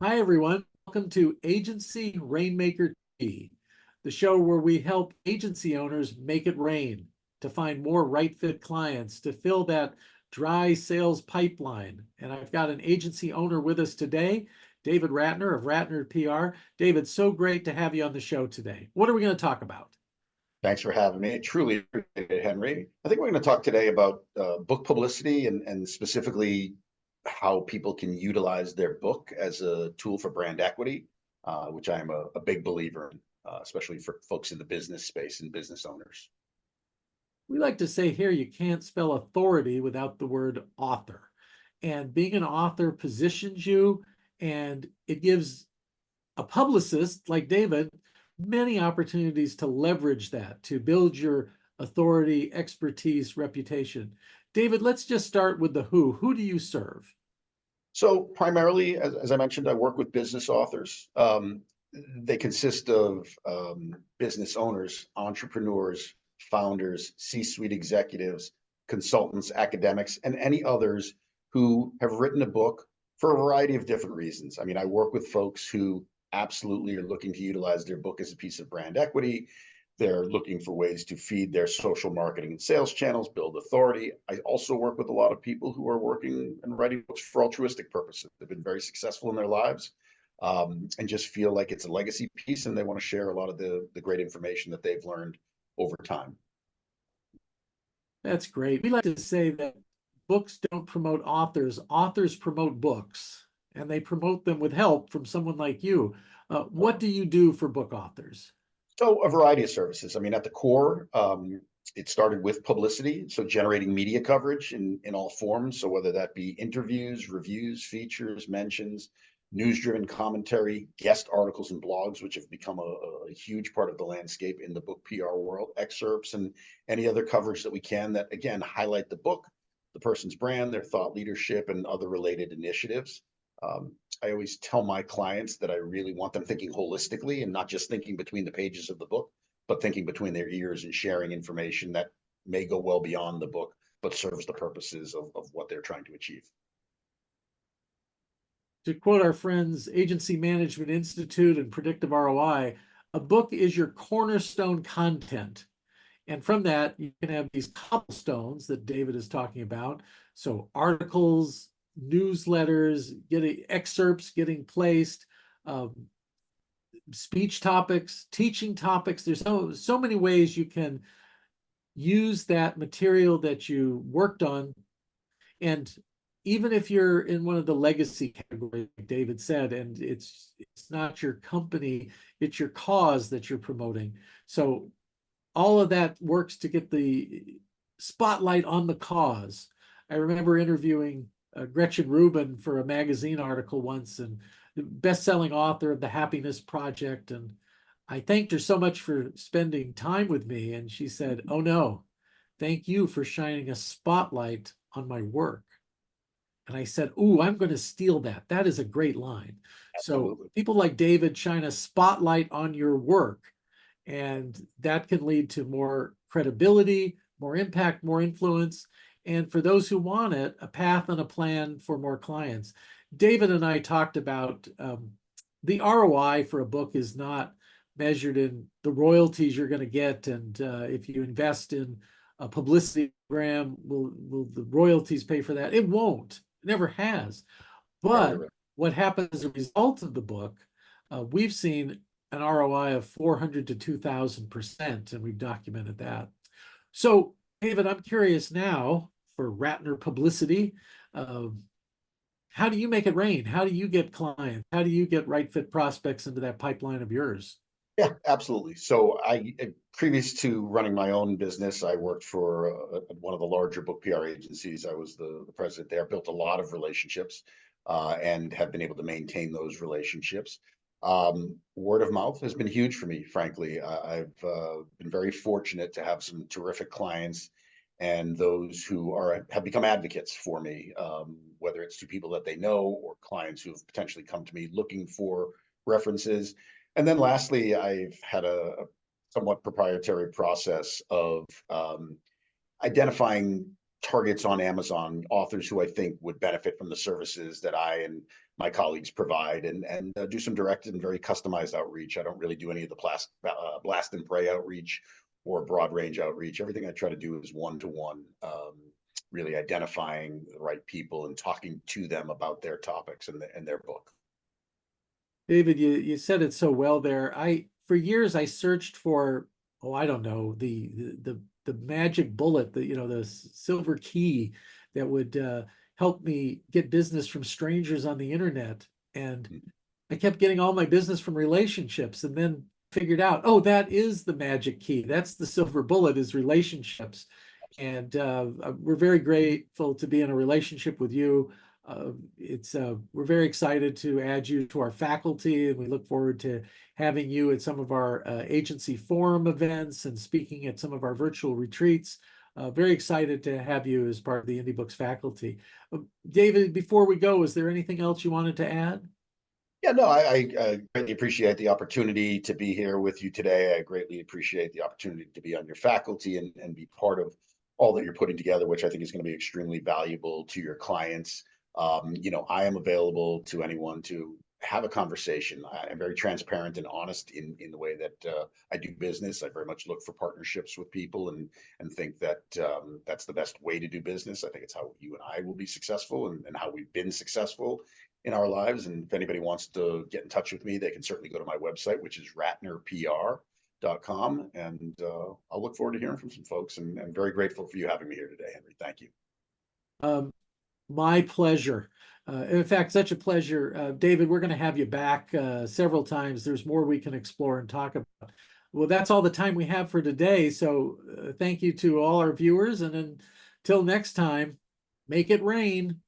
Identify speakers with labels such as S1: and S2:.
S1: Hi, everyone. Welcome to Agency Rainmaker TV, the show where we help agency owners make it rain to find more right fit clients to fill that dry sales pipeline. And I've got an agency owner with us today, David Ratner of Ratner PR. David, so great to have you on the show today. What are we going to talk about?
S2: Thanks for having me. Truly appreciate it, Henry. I think we're going to talk today about book publicity and specifically how people can utilize their book as a tool for brand equity, which I'm a big believer in, especially for folks in the business space and business owners.
S1: We like to say here you can't spell authority without the word author. And being an author positions you and it gives a publicist like David many opportunities to leverage that, to build your authority, expertise, reputation. David, let's just start with the who. Who do you serve?
S2: So primarily, as I mentioned, I work with business authors. They consist of business owners, entrepreneurs, founders, C-suite executives, consultants, academics, and any others who have written a book for a variety of different reasons. I mean, I work with folks who absolutely are looking to utilize their book as a piece of brand equity. They're looking for ways to feed their social marketing and sales channels, build authority. I also work with a lot of people who are working and writing books for altruistic purposes. They've been very successful in their lives, and just feel like it's a legacy piece, and they want to share a lot of the great information that they've learned over time.
S1: That's great. We like to say that books don't promote authors, authors promote books, and they promote them with help from someone like you. What do you do for book authors?
S2: So a variety of services. I mean, at the core, it started with publicity, so generating media coverage in all forms. So whether that be interviews, reviews, features, mentions, news-driven commentary, guest articles and blogs, which have become a huge part of the landscape in the book PR world, excerpts and any other coverage that we can that, again, highlight the book, the person's brand, their thought leadership, and other related initiatives. I always tell my clients that I really want them thinking holistically and not just thinking between the pages of the book, but thinking between their ears and sharing information that may go well beyond the book, but serves the purposes of what they're trying to achieve.
S1: To quote our friends, Agency Management Institute and Predictive ROI, a book is your cornerstone content. And from that, you can have these cobblestones that David is talking about. So articles, newsletters, getting excerpts getting placed, um, speech topics, teaching topics. There's so many ways you can use that material that you worked on. And even if you're in one of the legacy categories, like David said, and it's not your company, it's your cause that you're promoting. So all of that works to get the spotlight on the cause. I remember interviewing Gretchen Rubin for a magazine article once, and the best-selling author of The Happiness Project. And I thanked her so much for spending time with me. And she said, "Oh no, thank you for shining a spotlight on my work." And I said, "Ooh, I'm going to steal that. That is a great line." So
S2: Absolutely.
S1: people like David shine a spotlight on your work, and that can lead to more credibility, more impact, more influence. And for those who want it, a path and a plan for more clients. David and I talked about the ROI for a book is not measured in the royalties you're going to get. And if you invest in a publicity program, will the royalties pay for that? It won't. It never has.
S2: Very
S1: But
S2: rare.
S1: what happens as a result of the book, we've seen an ROI of 400 to 2,000%, and we've documented that. So, David, I'm curious now for Ratner Publicity. Uh, how do you make it rain? How do you get clients? How do you get right fit prospects into that pipeline of yours?
S2: Yeah, absolutely. So previous to running my own business, I worked for one of the larger book PR agencies. I was the president there, built a lot of relationships, and have been able to maintain those relationships. Word of mouth has been huge for me, frankly. I've been very fortunate to have some terrific clients and those who have become advocates for me, whether it's to people that they know or clients who have potentially come to me looking for references. And then lastly, I've had a somewhat proprietary process of identifying targets on Amazon, authors who I think would benefit from the services that I and my colleagues provide, and do some direct and very customized outreach. I don't really do any of the blast and pray outreach or broad range outreach. Everything I try to do is one-to-one, really identifying the right people and talking to them about their topics and their book.
S1: David, you said it so well there. For years I searched for, oh, I don't know, the magic bullet, the silver key that would help me get business from strangers on the internet. And I kept getting all my business from relationships, and then figured out, oh, that is the magic key. That's the silver bullet, is relationships. And we're very grateful to be in a relationship with you. We're very excited to add you to our faculty, and we look forward to having you at some of our agency forum events and speaking at some of our virtual retreats. Very excited to have you as part of the Indie Books faculty. David, before we go, is there anything else you wanted to add?
S2: Yeah, no, I greatly appreciate the opportunity to be here with you today. I greatly appreciate the opportunity to be on your faculty and be part of all that you're putting together, which I think is going to be extremely valuable to your clients. I am available to anyone to have a conversation. I'm very transparent and honest in the way that I do business. I very much look for partnerships with people and think that that's the best way to do business. I think it's how you and I will be successful and how we've been successful in our lives. And if anybody wants to get in touch with me, they can certainly go to my website, which is ratnerpr.com. And I'll look forward to hearing from some folks, and I'm very grateful for you having me here today, Henry. Thank you.
S1: My pleasure. In fact, such a pleasure. David, we're going to have you back several times. There's more we can explore and talk about. Well, that's all the time we have for today. So thank you to all our viewers. And until next time, make it rain.